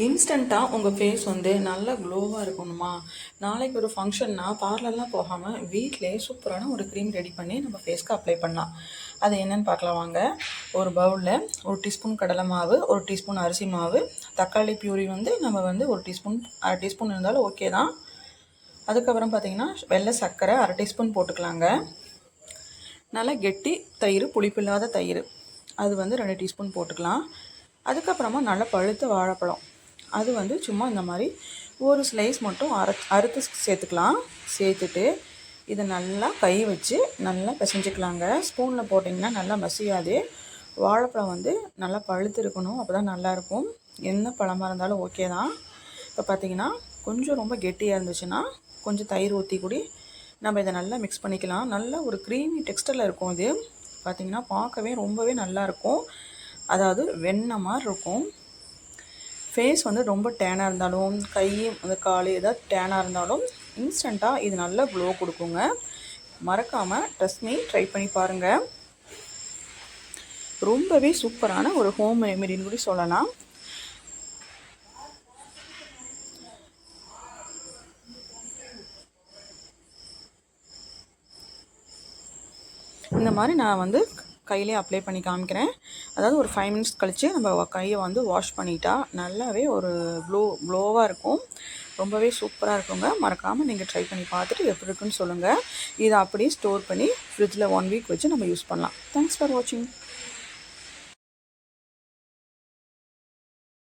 இன்ஸ்டண்ட்டாக உங்கள் ஃபேஸ் வந்து நல்லா க்ளோவாக இருக்கணுமா? நாளைக்கு ஒரு ஃபங்க்ஷன்னா பார்லர்லாம் போகாமல் வீட்டிலேயே சூப்பரான ஒரு க்ரீம் ரெடி பண்ணி நம்ம ஃபேஸ்க்கு அப்ளை பண்ணலாம். அது என்னென்னு பார்க்கலாம் வாங்க. ஒரு பவுலில் 1 டீஸ்பூன் கடலை மாவு, 1 டீஸ்பூன் அரிசி மாவு, தக்காளி பியூரி வந்து நம்ம வந்து 1 டீஸ்பூன், 1/2 டீஸ்பூன் இருந்தாலும் ஓகே தான். அதுக்கப்புறம் பார்த்திங்கன்னா வெள்ளை சர்க்கரை 1/2 டீஸ்பூன் போட்டுக்கலாங்க. நல்லா கெட்டி தயிர், புளிப்பில்லாத தயிர் அது வந்து 2 டீஸ்பூன் போட்டுக்கலாம். அதுக்கப்புறமா நல்லா பழுத்த வாழைப்பழம் அது வந்து சும்மா இந்த மாதிரி ஒரு ஸ்லைஸ் மட்டும் அறுத்து சேர்த்துக்கலாம். சேர்த்துட்டு இதை நல்லா கை வச்சு நல்லா பிசைஞ்சிக்கலாங்க. ஸ்பூனில் போட்டிங்கன்னா நல்லா மசியாது. வாழைப்பழம் வந்து நல்லா பழுத்து இருக்கணும், அப்போ தான் நல்லாயிருக்கும். என்ன பழமாக இருந்தாலும் ஓகே தான். இப்போ பார்த்திங்கன்னா கொஞ்சம் ரொம்ப கெட்டியாக இருந்துச்சுன்னா கொஞ்சம் தயிர் ஊற்றி கூடி நம்ம இதை நல்லா மிக்ஸ் பண்ணிக்கலாம். நல்லா ஒரு க்ரீமி டெக்ஸ்டரில் இருக்கும். இது பார்த்திங்கன்னா பார்க்கவே ரொம்பவே நல்லாயிருக்கும். அதாவது வெண்ணெய் மாதிரி இருக்கும். ஃபேஸ் வந்து ரொம்ப டேனாக இருந்தாலும், கை அந்த கால் ஏதாவது டேனாக இருந்தாலும் இன்ஸ்டண்ட்டாக இது நல்லா க்ளோ கொடுக்குங்க. மறக்காமல் ட்ரஸ்ட் மீ ட்ரை பண்ணி பாருங்கள். ரொம்பவே சூப்பரான ஒரு ஹோம் ரெமெடின்னு கூட சொல்லலாம். இந்த மாதிரி நான் வந்து கையிலே அப்ளை பண்ணி காமிக்கிறேன். அதாவது ஒரு 5 மினிட்ஸ் கழித்து நம்ம கையை வந்து வாஷ் பண்ணிட்டா நல்லாவே ஒரு க்ளோவாக இருக்கும். ரொம்பவே சூப்பராக இருக்குங்க. மறக்காமல் நீங்கள் ட்ரை பண்ணி பார்த்துட்டு எப்படி இருக்குன்னு சொல்லுங்கள். இதை அப்படியே ஸ்டோர் பண்ணி ஃப்ரிட்ஜில் 1 வீக் வச்சு நம்ம யூஸ் பண்ணலாம். தேங்க்ஸ் ஃபார் வாட்சிங்.